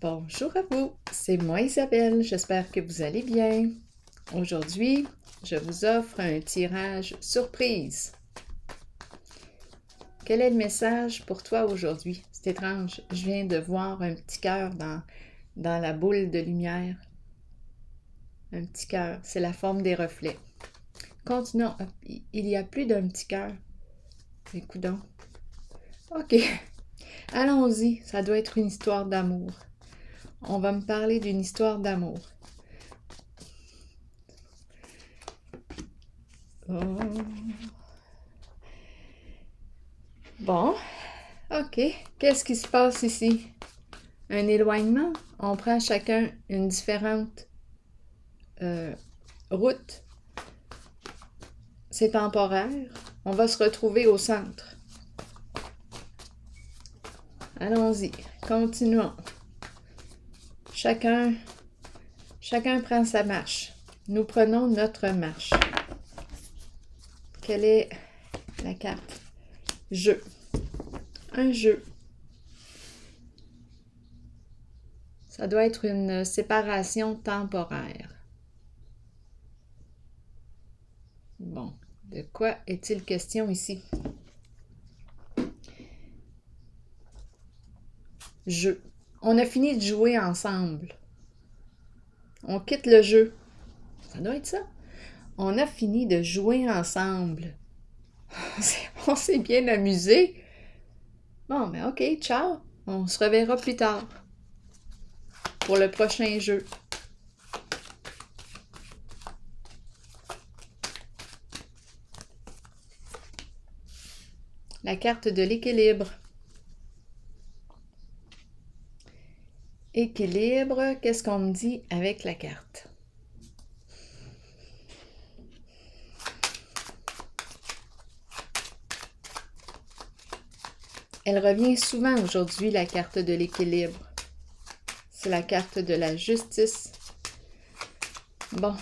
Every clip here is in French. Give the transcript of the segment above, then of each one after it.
Bonjour à vous, c'est moi Isabelle, j'espère que vous allez bien. Aujourd'hui, je vous offre un tirage surprise. Quel est le message pour toi aujourd'hui? C'est étrange, je viens de voir un petit cœur dans la boule de lumière. Un petit cœur, c'est la forme des reflets. Continuons, il y a plus d'un petit cœur. Écoutons. Ok, allons-y, ça doit être une histoire d'amour. On va me parler d'une histoire d'amour. Oh. Bon, ok. Qu'est-ce qui se passe ici? Un éloignement? On prend chacun une différente route. C'est temporaire. On va se retrouver au centre. Allons-y. Continuons. Chacun prend sa marche. Nous prenons notre marche. Quelle est la carte? Jeu. Un jeu. Ça doit être une séparation temporaire. Bon, de quoi est-il question ici? Jeu. On a fini de jouer ensemble. On quitte le jeu. Ça doit être ça. On a fini de jouer ensemble. On s'est bien amusé. Bon, mais ok, ciao. On se reverra plus tard pour le prochain jeu. La carte de l'équilibre. Équilibre, qu'est-ce qu'on me dit avec la carte? Elle revient souvent aujourd'hui, la carte de l'équilibre. C'est la carte de la justice. Bon.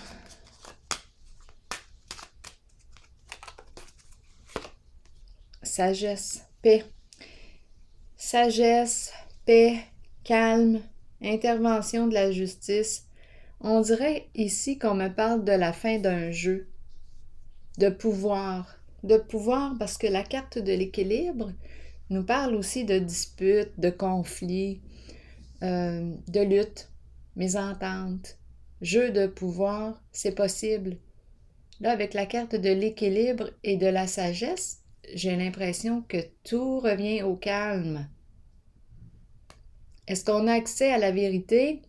Sagesse, paix. Sagesse, paix, calme, intervention de la justice. On dirait ici qu'on me parle de la fin d'un jeu, de pouvoir. De pouvoir parce que la carte de l'équilibre nous parle aussi de disputes, de conflits, de luttes, mésententes. Jeu de pouvoir, c'est possible. Là, avec la carte de l'équilibre et de la sagesse, j'ai l'impression que tout revient au calme. Est-ce qu'on a accès à la vérité?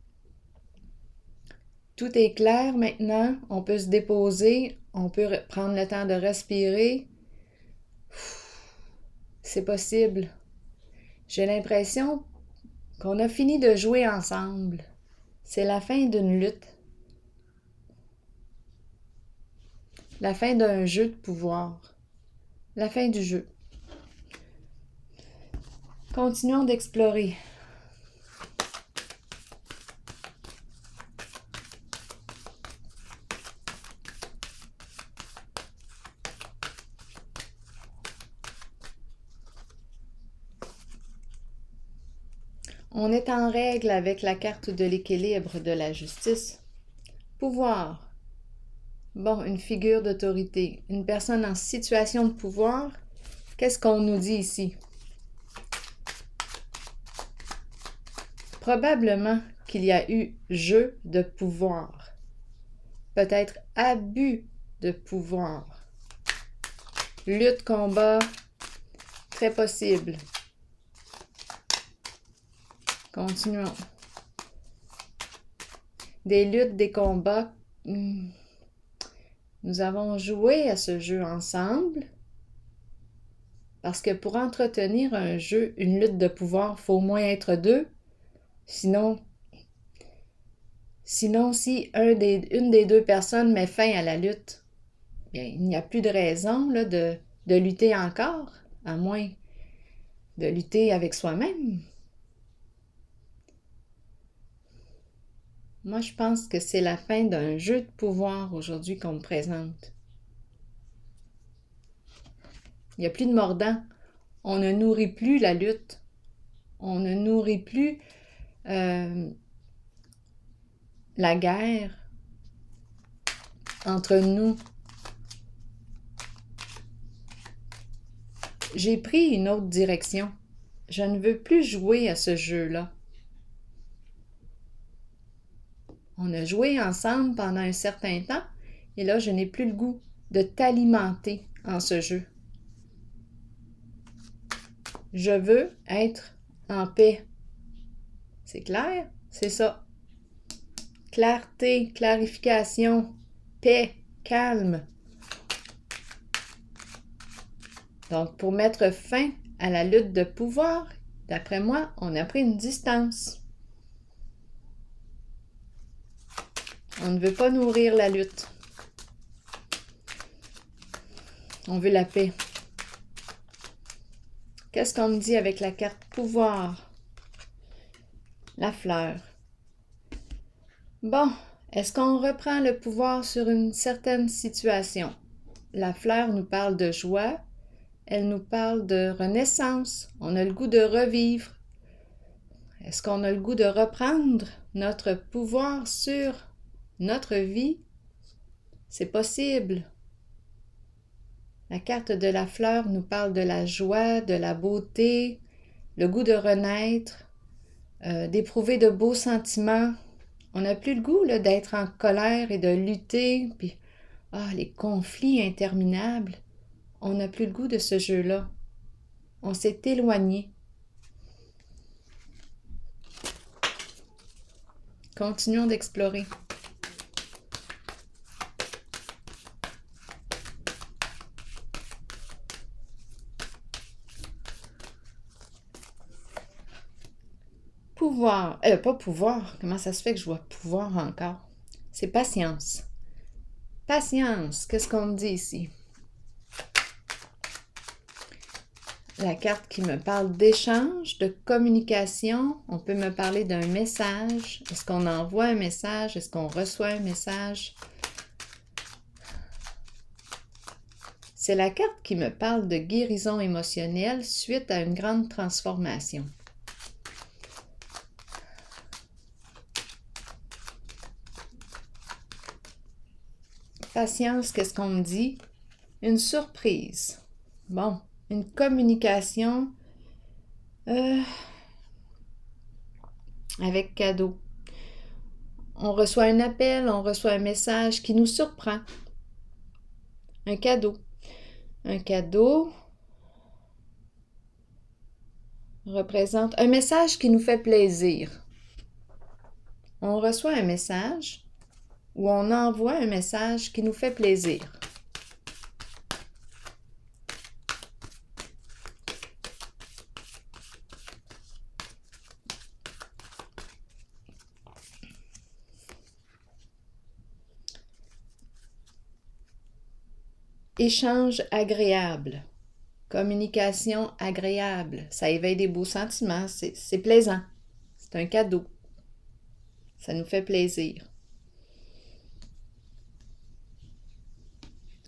Tout est clair maintenant, on peut se déposer, on peut prendre le temps de respirer. C'est possible. J'ai l'impression qu'on a fini de jouer ensemble. C'est la fin d'une lutte. La fin d'un jeu de pouvoir. La fin du jeu. Continuons d'explorer. On est en règle avec la carte de l'équilibre de la justice. Pouvoir. Bon, une figure d'autorité. Une personne en situation de pouvoir. Qu'est-ce qu'on nous dit ici? Probablement qu'il y a eu jeu de pouvoir. Peut-être abus de pouvoir. Lutte, combat, très possible. Continuons. Des luttes, des combats. Nous avons joué à ce jeu ensemble. Parce que pour entretenir un jeu, une lutte de pouvoir, il faut au moins être deux. Sinon, si une des deux personnes met fin à la lutte, bien, il n'y a plus de raison là, de lutter encore, à moins de lutter avec soi-même. Moi, je pense que c'est la fin d'un jeu de pouvoir aujourd'hui qu'on me présente. Il n'y a plus de mordant. On ne nourrit plus la lutte. On ne nourrit plus la guerre entre nous. J'ai pris une autre direction. Je ne veux plus jouer à ce jeu-là. On a joué ensemble pendant un certain temps et là, je n'ai plus le goût de t'alimenter en ce jeu. Je veux être en paix. C'est clair? C'est ça. Clarté, clarification, paix, calme. Donc, pour mettre fin à la lutte de pouvoir, d'après moi, on a pris une distance. On ne veut pas nourrir la lutte. On veut la paix. Qu'est-ce qu'on me dit avec la carte pouvoir? La fleur. Bon, est-ce qu'on reprend le pouvoir sur une certaine situation? La fleur nous parle de joie, elle nous parle de renaissance, on a le goût de revivre. Est-ce qu'on a le goût de reprendre notre pouvoir sur notre vie? C'est possible. La carte de la fleur nous parle de la joie, de la beauté, le goût de renaître, d'éprouver de beaux sentiments. On n'a plus le goût d'être en colère et de lutter, puis les conflits interminables. On n'a plus le goût de ce jeu-là. On s'est éloigné. Continuons d'explorer. Pouvoir. Pas pouvoir. Comment ça se fait que je vois pouvoir encore? C'est patience. Patience. Qu'est-ce qu'on me dit ici? La carte qui me parle d'échange, de communication. On peut me parler d'un message. Est-ce qu'on envoie un message? Est-ce qu'on reçoit un message? C'est la carte qui me parle de guérison émotionnelle suite à une grande transformation. Patience, qu'est-ce qu'on me dit? Une surprise. Bon, une communication avec cadeau. On reçoit un appel, on reçoit un message qui nous surprend. Un cadeau. Un cadeau représente un message qui nous fait plaisir. On reçoit un message ou on envoie un message qui nous fait plaisir. Échange agréable. Communication agréable. Ça éveille des beaux sentiments. C'est plaisant. C'est un cadeau. Ça nous fait plaisir.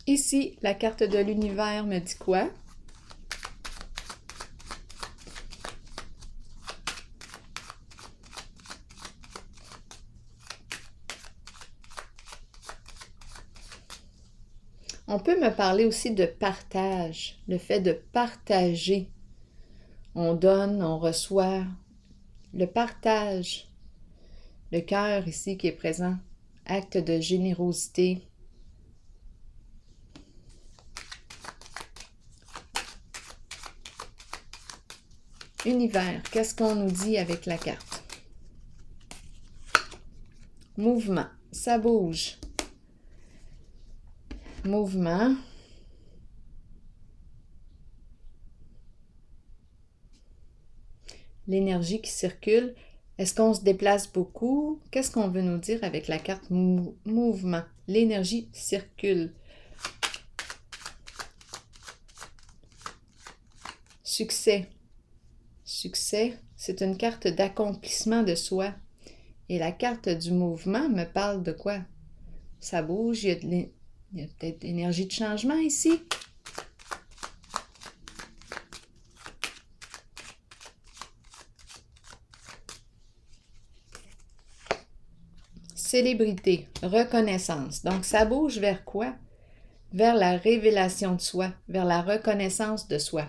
Ici, la carte de l'univers me dit quoi? On peut me parler aussi de partage, le fait de partager. On donne, on reçoit. Le partage. Le cœur ici qui est présent. Acte de générosité. Univers, qu'est-ce qu'on nous dit avec la carte? Mouvement, ça bouge. Mouvement. L'énergie qui circule. Est-ce qu'on se déplace beaucoup? Qu'est-ce qu'on veut nous dire avec la carte mouvement? L'énergie circule. Succès. Succès, c'est une carte d'accomplissement de soi. Et la carte du mouvement me parle de quoi? Ça bouge, il y a peut-être l'énergie de changement ici. célébrité, reconnaissance. Donc, ça bouge vers quoi? Vers la révélation de soi, vers la reconnaissance de soi.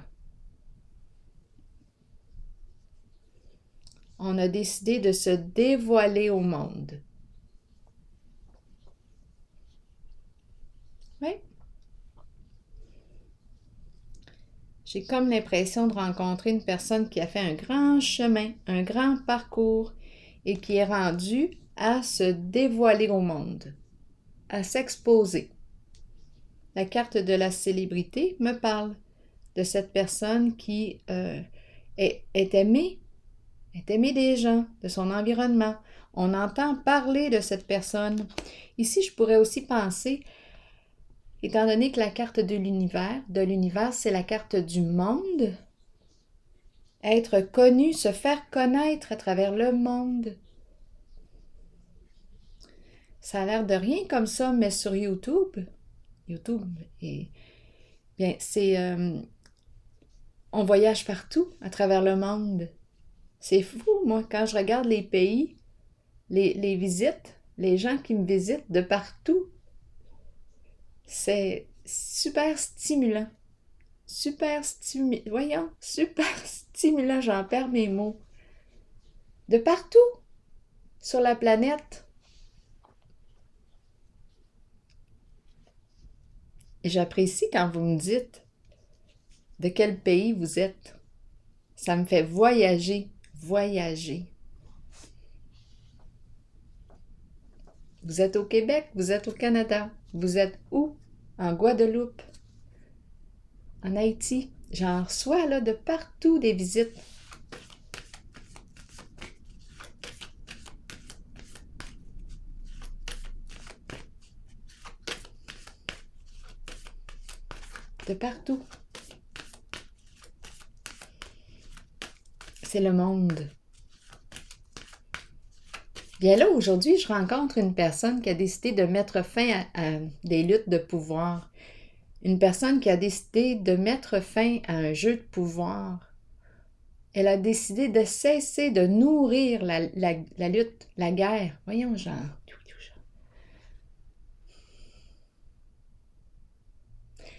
On a décidé de se dévoiler au monde. Oui. J'ai comme l'impression de rencontrer une personne qui a fait un grand chemin, un grand parcours et qui est rendue à se dévoiler au monde, à s'exposer. La carte de la célébrité me parle de cette personne qui est aimée des gens, de son environnement. On entend parler de cette personne. Ici, je pourrais aussi penser, étant donné que la carte de l'univers, c'est la carte du monde, être connu, se faire connaître à travers le monde. Ça a l'air de rien comme ça, mais sur YouTube, et bien, on voyage partout à travers le monde. C'est fou, moi, quand je regarde les pays, les visites, les gens qui me visitent de partout, c'est super stimulant. Super stimulant, j'en perds mes mots. De partout sur la planète. Et j'apprécie quand vous me dites de quel pays vous êtes. Ça me fait voyager. Vous êtes au Québec, vous êtes au Canada. Vous êtes où? En Guadeloupe, en Haïti. J'en reçois là de partout des visites. De partout. C'est le monde. Bien là, aujourd'hui, je rencontre une personne qui a décidé de mettre fin à des luttes de pouvoir. Une personne qui a décidé de mettre fin à un jeu de pouvoir. Elle a décidé de cesser de nourrir la lutte, la guerre. Voyons, genre.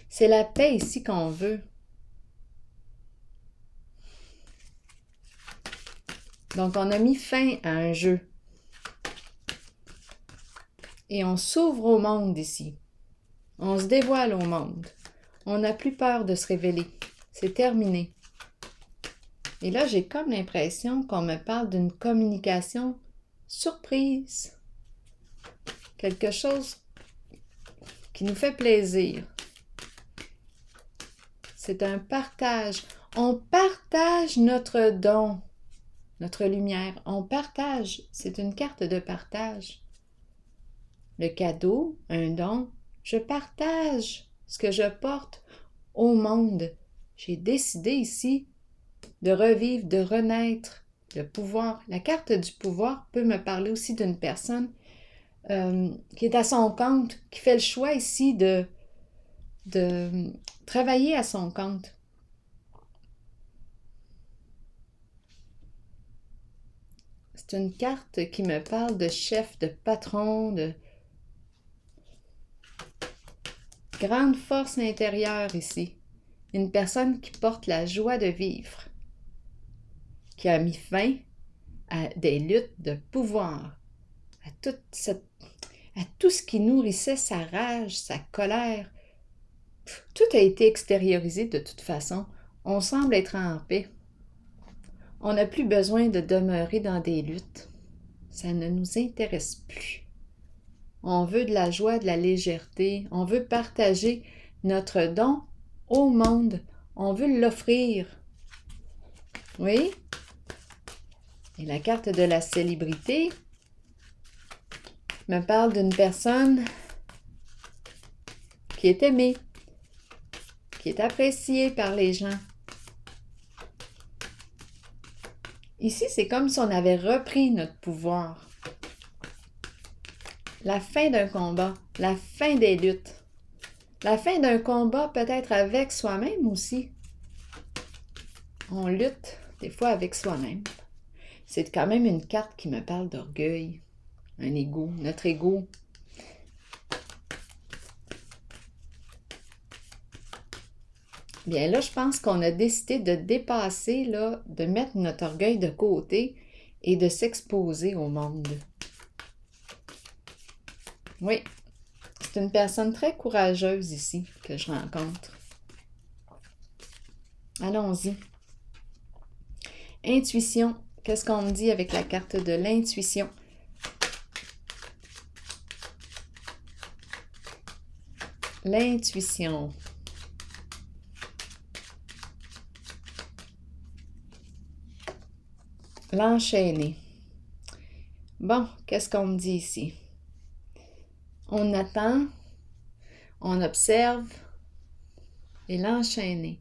C'est la paix ici qu'on veut. Donc, on a mis fin à un jeu. Et on s'ouvre au monde ici. On se dévoile au monde. On n'a plus peur de se révéler. C'est terminé. Et là, j'ai comme l'impression qu'on me parle d'une communication surprise. Quelque chose qui nous fait plaisir. C'est un partage. On partage notre don, notre lumière. On partage. C'est une carte de partage. Le cadeau, un don, je partage ce que je porte au monde. J'ai décidé ici de revivre, de renaître, le pouvoir. La carte du pouvoir peut me parler aussi d'une personne qui est à son compte, qui fait le choix ici de travailler à son compte. C'est une carte qui me parle de chef, de patron, de grande force intérieure ici. Une personne qui porte la joie de vivre, qui a mis fin à des luttes de pouvoir, à tout ce qui nourrissait sa rage, sa colère. Tout a été extériorisé de toute façon. On semble être en paix. On n'a plus besoin de demeurer dans des luttes. Ça ne nous intéresse plus. On veut de la joie, de la légèreté. On veut partager notre don au monde. On veut l'offrir. Oui? Et la carte de la célébrité me parle d'une personne qui est aimée, qui est appréciée par les gens. Ici, c'est comme si on avait repris notre pouvoir. La fin d'un combat, la fin des luttes. La fin d'un combat peut-être avec soi-même aussi. On lutte des fois avec soi-même. C'est quand même une carte qui me parle d'orgueil. un ego, notre ego. Bien là, je pense qu'on a décidé de dépasser, là, de mettre notre orgueil de côté et de s'exposer au monde. Oui, c'est une personne très courageuse ici que je rencontre. Allons-y. Intuition. Qu'est-ce qu'on me dit avec la carte de l'intuition? L'intuition. L'enchaîner. Bon, qu'est-ce qu'on me dit ici? On attend, on observe et l'enchaîner.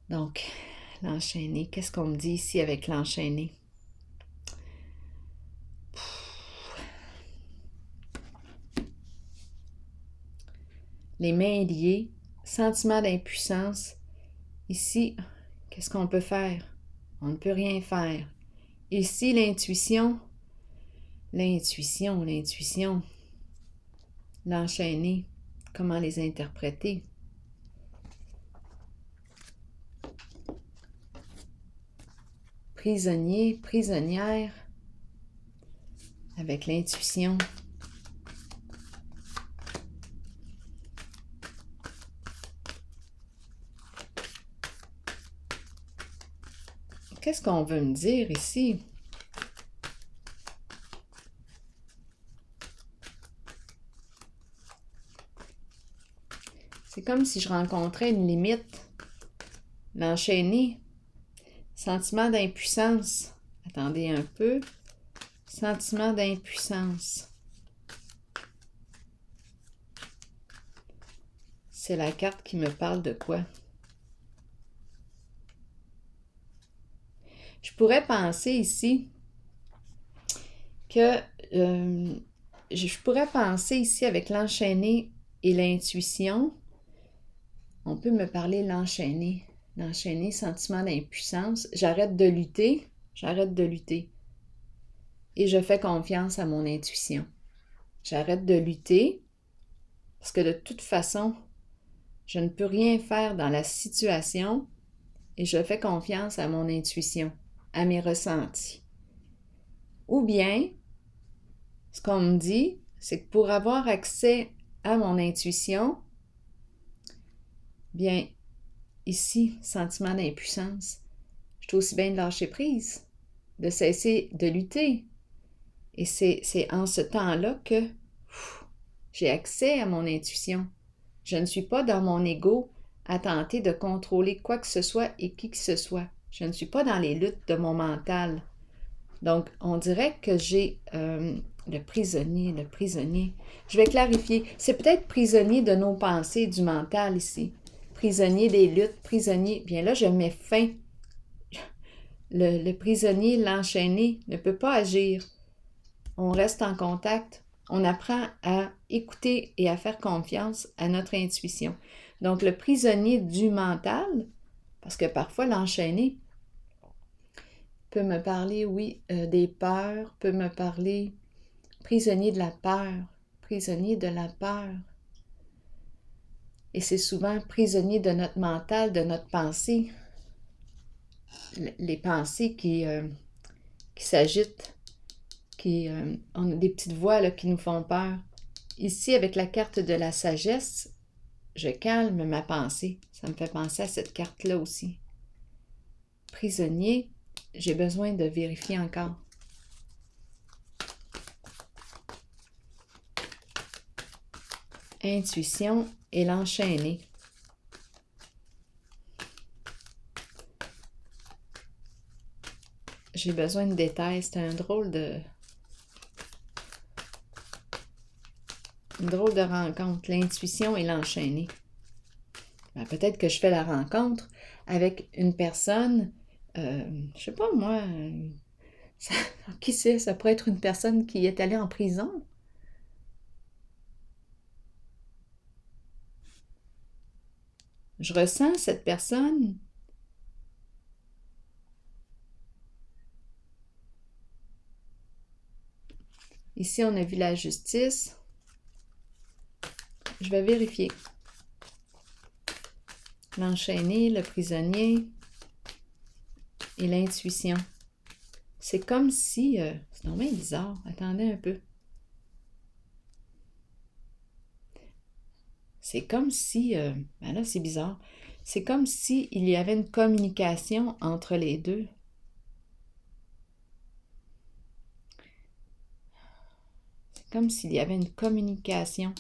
Donc, l'enchaîner, qu'est-ce qu'on me dit ici avec l'enchaîner? Les mains liées, sentiment d'impuissance. Ici, qu'est-ce qu'on peut faire? On ne peut rien faire. Ici, l'intuition, l'enchaîner, comment les interpréter? Prisonnier, prisonnière, avec l'intuition. Qu'est-ce qu'on veut me dire ici? C'est comme si je rencontrais une limite. L'enchaîner. Sentiment d'impuissance. Attendez un peu. Sentiment d'impuissance. C'est la carte qui me parle de quoi? Je pourrais penser ici que je pourrais penser ici avec l'enchaîner et l'intuition. On peut me parler l'enchaîner. L'enchaîner, sentiment d'impuissance. J'arrête de lutter. Et je fais confiance à mon intuition. J'arrête de lutter parce que de toute façon, je ne peux rien faire dans la situation et je fais confiance à mon intuition, à mes ressentis. Ou bien, ce qu'on me dit, c'est que pour avoir accès à mon intuition, bien, ici, sentiment d'impuissance, je suis aussi bien de lâcher prise, de cesser de lutter. Et c'est en ce temps-là que j'ai accès à mon intuition. Je ne suis pas dans mon ego à tenter de contrôler quoi que ce soit et qui que ce soit. Je ne suis pas dans les luttes de mon mental. Donc, on dirait que j'ai le prisonnier. Je vais clarifier. C'est peut-être prisonnier de nos pensées, du mental ici. Prisonnier des luttes, prisonnier. Bien là, je mets fin. Le prisonnier, l'enchaîné, ne peut pas agir. On reste en contact. On apprend à écouter et à faire confiance à notre intuition. Donc, le prisonnier du mental, parce que parfois l'enchaîné peut me parler, oui, des peurs, peut me parler prisonnier de la peur. Et c'est souvent prisonnier de notre mental, de notre pensée. Les pensées qui s'agitent, on a des petites voix là, qui nous font peur. Ici, avec la carte de la sagesse, je calme ma pensée. Ça me fait penser à cette carte-là aussi. Prisonnier, j'ai besoin de vérifier encore. Intuition et l'enchaîner. J'ai besoin de détails. C'est une drôle de rencontre. L'intuition et l'enchaîner. Ben, peut-être que je fais la rencontre avec une personne, je sais pas moi, qui sait, ça pourrait être une personne qui est allée en prison. Je ressens cette personne. Ici, on a vu la justice. Je vais vérifier. L'enchaîné, le prisonnier et l'intuition. C'est comme si... c'est vraiment bizarre. Attendez un peu. C'est comme si... ben là, c'est bizarre. C'est comme si il y avait une communication entre les deux. C'est comme s'il y avait une communication.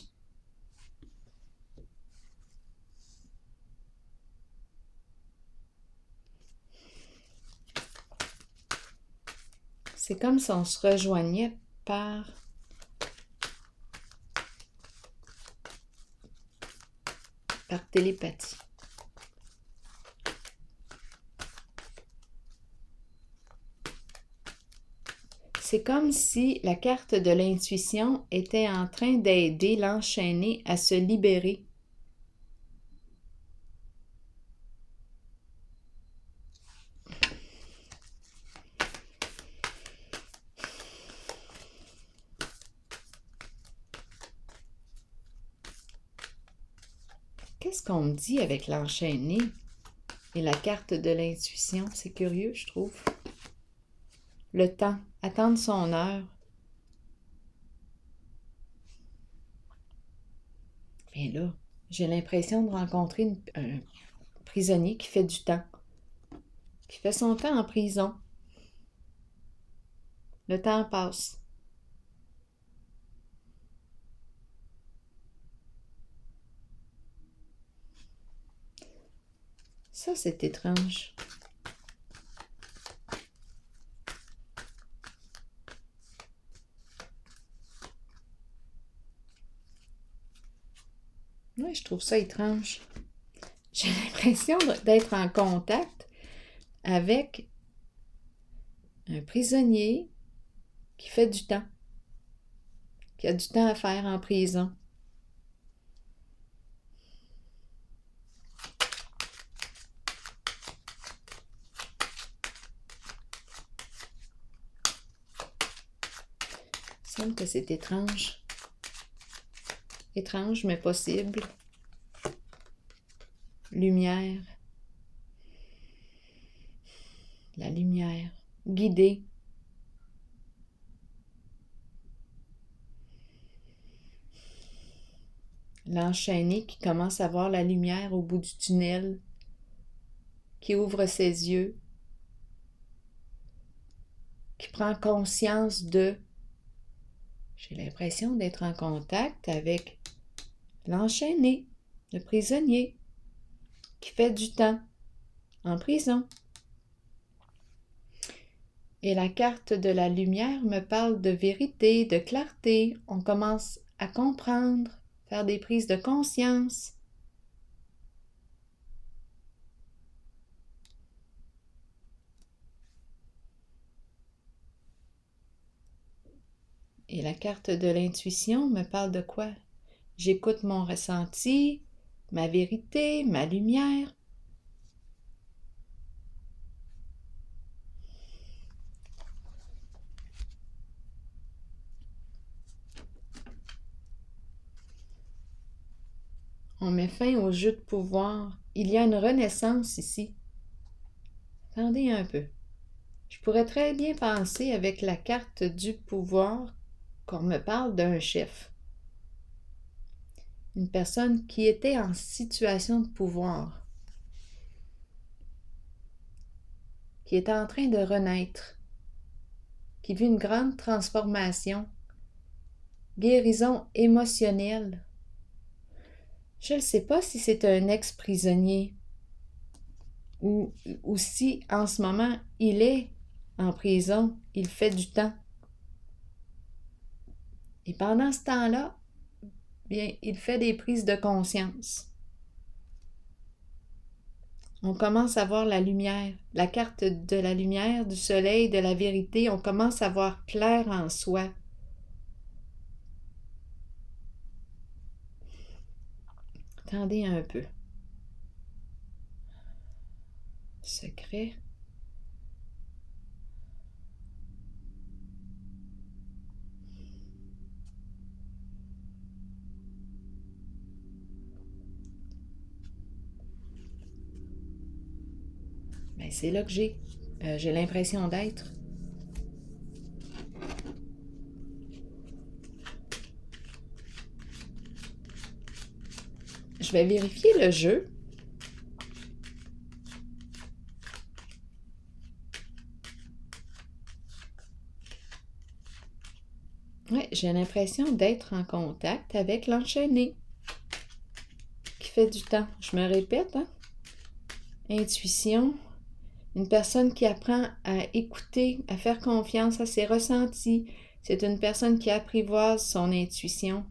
C'est comme si on se rejoignait par télépathie. C'est comme si la carte de l'intuition était en train d'aider l'enchaîné à se libérer. Qu'est-ce qu'on me dit avec l'enchaîné et la carte de l'intuition? C'est curieux, je trouve. Le temps, attendre son heure. Mais là, j'ai l'impression de rencontrer un prisonnier qui fait du temps, qui fait son temps en prison. Le temps passe. Ça, c'est étrange. Oui, je trouve ça étrange. J'ai l'impression d'être en contact avec un prisonnier qui fait du temps, qui a du temps à faire en prison. Il me semble que c'est étrange. Étrange, mais possible. Lumière. La lumière. Guidée. L'enchaîné qui commence à voir la lumière au bout du tunnel, qui ouvre ses yeux, qui prend conscience de... J'ai l'impression d'être en contact avec l'enchaîné, le prisonnier, qui fait du temps en prison. Et la carte de la lumière me parle de vérité, de clarté. On commence à comprendre, faire des prises de conscience. Et la carte de l'intuition me parle de quoi? J'écoute mon ressenti, ma vérité, ma lumière. On met fin au jeu de pouvoir. Il y a une renaissance ici. Attendez un peu. Je pourrais très bien penser avec la carte du pouvoir qu'on me parle d'un chef. Une personne qui était en situation de pouvoir, qui était en train de renaître, qui vit une grande transformation, guérison émotionnelle. Je ne sais pas si c'est un ex-prisonnier ou si en ce moment il est en prison, il fait du temps. Et pendant ce temps-là, bien, il fait des prises de conscience. On commence à voir la lumière, la carte de la lumière, du soleil, de la vérité. On commence à voir clair en soi. Attendez un peu. Secret. Ben, c'est là que j'ai l'impression d'être. Je vais vérifier le jeu. Oui, j'ai l'impression d'être en contact avec l'enchaîné qui fait du temps. Je me répète, hein? Intuition, une personne qui apprend à écouter, à faire confiance à ses ressentis. C'est une personne qui apprivoise son intuition,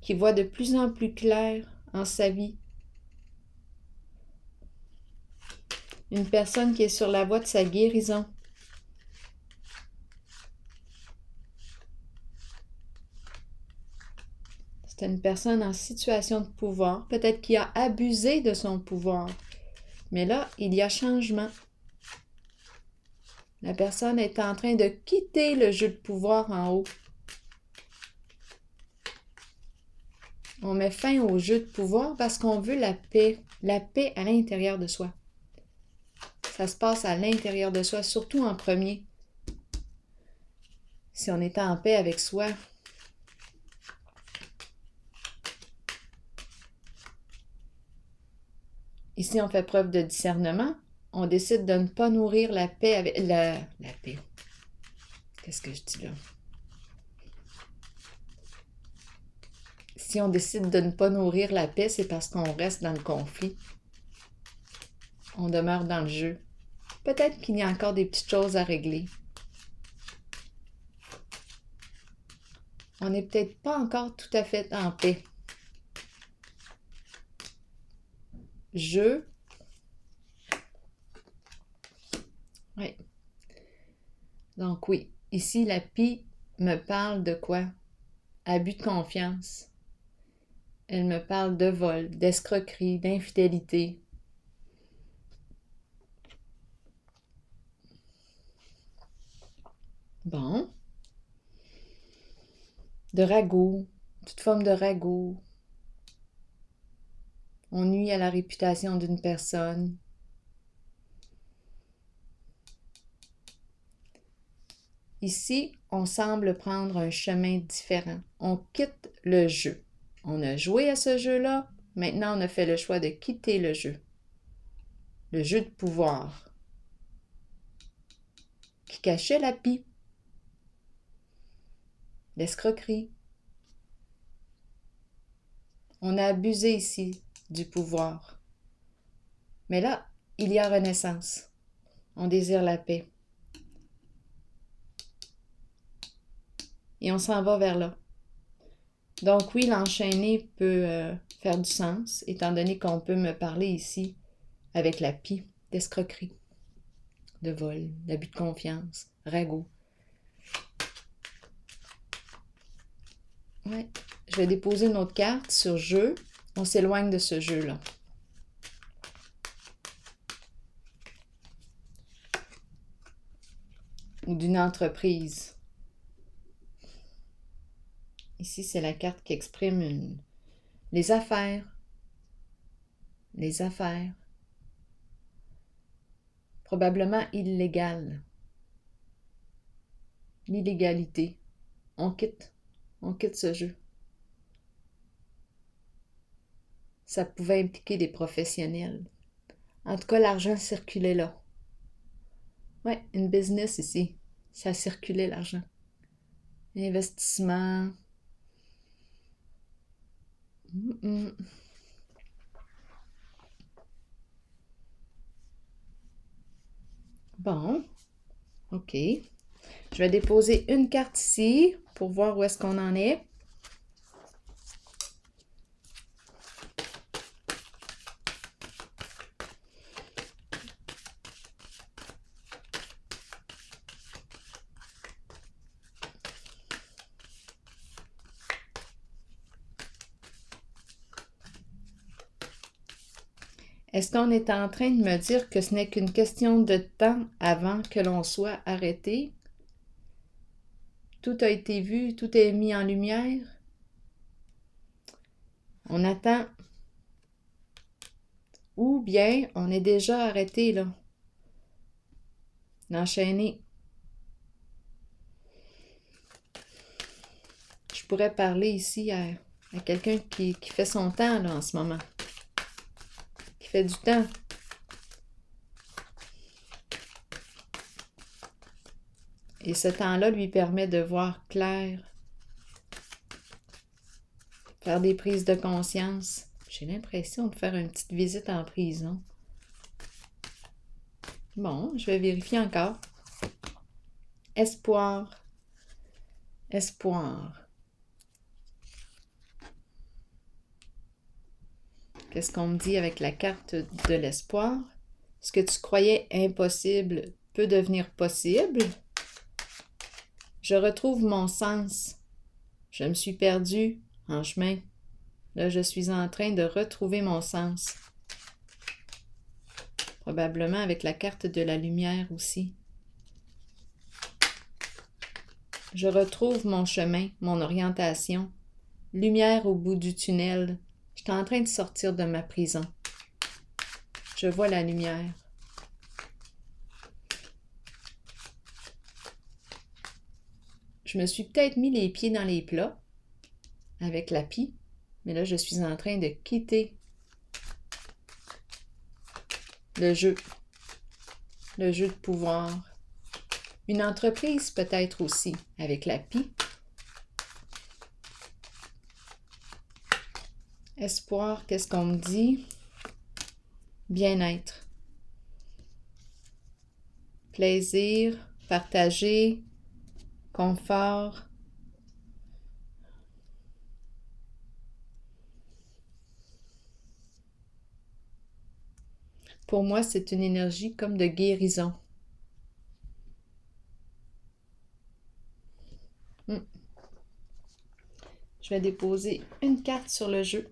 qui voit de plus en plus clair en sa vie. Une personne qui est sur la voie de sa guérison. C'est une personne en situation de pouvoir, peut-être qui a abusé de son pouvoir. Mais là, il y a changement. La personne est en train de quitter le jeu de pouvoir en haut. On met fin au jeu de pouvoir parce qu'on veut la paix à l'intérieur de soi. Ça se passe à l'intérieur de soi, surtout en premier. Si on est en paix avec soi, ici on fait preuve de discernement, on décide de ne pas nourrir la paix avec la paix. Qu'est-ce que je dis là? Si on décide de ne pas nourrir la paix, c'est parce qu'on reste dans le conflit. On demeure dans le jeu. Peut-être qu'il y a encore des petites choses à régler. On n'est peut-être pas encore tout à fait en paix. Oui. Donc oui, ici la pie me parle de quoi? Abus de confiance. Elle me parle de vol, d'escroquerie, d'infidélité. Bon. De ragoût, toute forme de ragoût. On nuit à la réputation d'une personne. Ici, on semble prendre un chemin différent. On quitte le jeu. On a joué à ce jeu-là, maintenant on a fait le choix de quitter le jeu. Le jeu de pouvoir qui cachait la pie, l'escroquerie. On a abusé ici du pouvoir. Mais là, il y a renaissance. On désire la paix. Et on s'en va vers là. Donc oui, l'enchaîner peut faire du sens, étant donné qu'on peut me parler ici avec la pie d'escroquerie, de vol, d'abus de confiance, ragoût. Ouais. Je vais déposer une autre carte sur jeu. On s'éloigne de ce jeu-là. Ou d'une entreprise. Ici, c'est la carte qui exprime les affaires. Les affaires. Probablement illégales. L'illégalité. On quitte ce jeu. Ça pouvait impliquer des professionnels. En tout cas, l'argent circulait là. Ouais, une business ici. Ça circulait l'argent. Investissement. Bon. OK. Je vais déposer une carte ici pour voir où est-ce qu'on en est. Est-ce qu'on est en train de me dire que ce n'est qu'une question de temps avant que l'on soit arrêté? Tout a été vu, tout est mis en lumière. On attend. Ou bien on est déjà arrêté là. d'enchaîner. Je pourrais parler ici à quelqu'un qui fait son temps là, en ce moment, qui fait du temps. Et ce temps-là lui permet de voir clair, faire des prises de conscience. J'ai l'impression de faire une petite visite en prison. Bon, je vais vérifier encore. Espoir. Espoir. Qu'est-ce qu'on me dit avec la carte de l'espoir? Ce que tu croyais impossible peut devenir possible. Je retrouve mon sens. Je me suis perdue en chemin. Là, je suis en train de retrouver mon sens. Probablement avec la carte de la lumière aussi. Je retrouve mon chemin, mon orientation. Lumière au bout du tunnel. Je suis en train de sortir de ma prison. Je vois la lumière. Je me suis peut-être mis les pieds dans les plats avec la pie, mais là, je suis en train de quitter le jeu de pouvoir. Une entreprise peut-être aussi avec la pie. Espoir, qu'est-ce qu'on me dit? Bien-être. Plaisir, partager, confort. Pour moi, c'est une énergie comme de guérison. Je vais déposer une carte sur le jeu.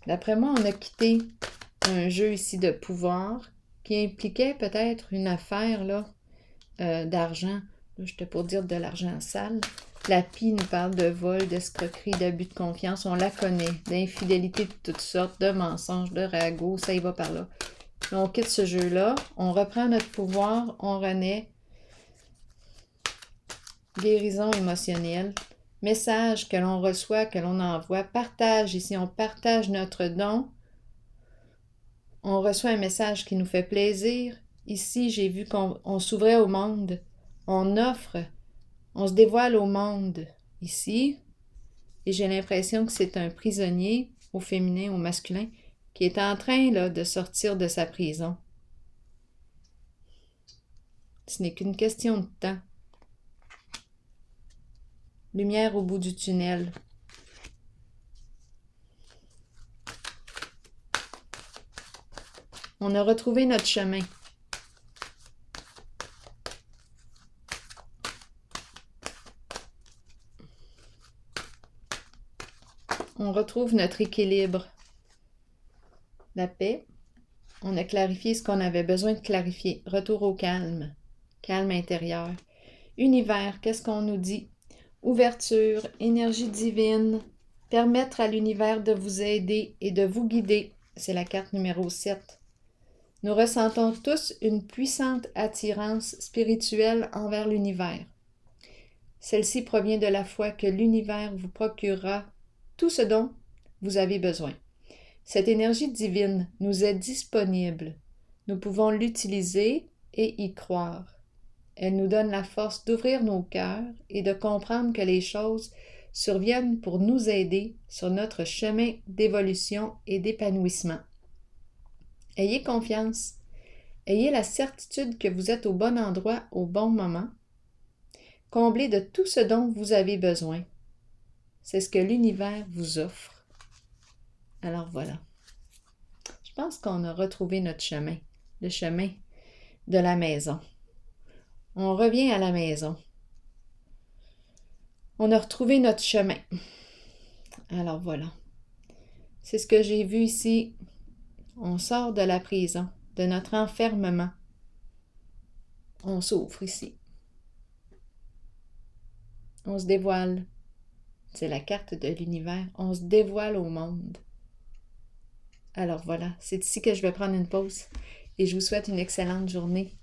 D'après moi, on a quitté un jeu ici de pouvoir qui impliquait peut-être une affaire là, d'argent. Là, j'étais pour dire de l'argent sale. La pie nous parle de vol, d'escroquerie, d'abus de confiance. On la connaît. D'infidélité de toutes sortes, de mensonges, de ragots. Ça y va par là. Là, on quitte ce jeu-là. On reprend notre pouvoir. On renaît. Guérison émotionnelle. Message que l'on reçoit, que l'on envoie. Partage. Ici, on partage notre don. On reçoit un message qui nous fait plaisir. Ici, j'ai vu qu'on s'ouvrait au monde. On offre. On se dévoile au monde. Ici. Et j'ai l'impression que c'est un prisonnier, au féminin, au masculin, qui est en train là, de sortir de sa prison. Ce n'est qu'une question de temps. Lumière au bout du tunnel. On a retrouvé notre chemin. On retrouve notre équilibre. La paix. On a clarifié ce qu'on avait besoin de clarifier. Retour au calme. Calme intérieur. Univers, qu'est-ce qu'on nous dit? Ouverture, énergie divine, permettre à l'univers de vous aider et de vous guider. C'est la carte numéro 7. Nous ressentons tous une puissante attirance spirituelle envers l'univers. Celle-ci provient de la foi que l'univers vous procurera tout ce dont vous avez besoin. Cette énergie divine nous est disponible. Nous pouvons l'utiliser et y croire. Elle nous donne la force d'ouvrir nos cœurs et de comprendre que les choses surviennent pour nous aider sur notre chemin d'évolution et d'épanouissement. Ayez confiance. Ayez la certitude que vous êtes au bon endroit au bon moment. Comblez de tout ce dont vous avez besoin. C'est ce que l'univers vous offre. Alors voilà. Je pense qu'on a retrouvé notre chemin, le chemin de la maison. On revient à la maison. On a retrouvé notre chemin. Alors voilà. C'est ce que j'ai vu ici. On sort de la prison, de notre enfermement. On s'ouvre ici. On se dévoile. C'est la carte de l'univers. On se dévoile au monde. Alors voilà, c'est ici que je vais prendre une pause et je vous souhaite une excellente journée.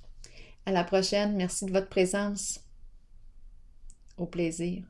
À la prochaine. Merci de votre présence. Au plaisir.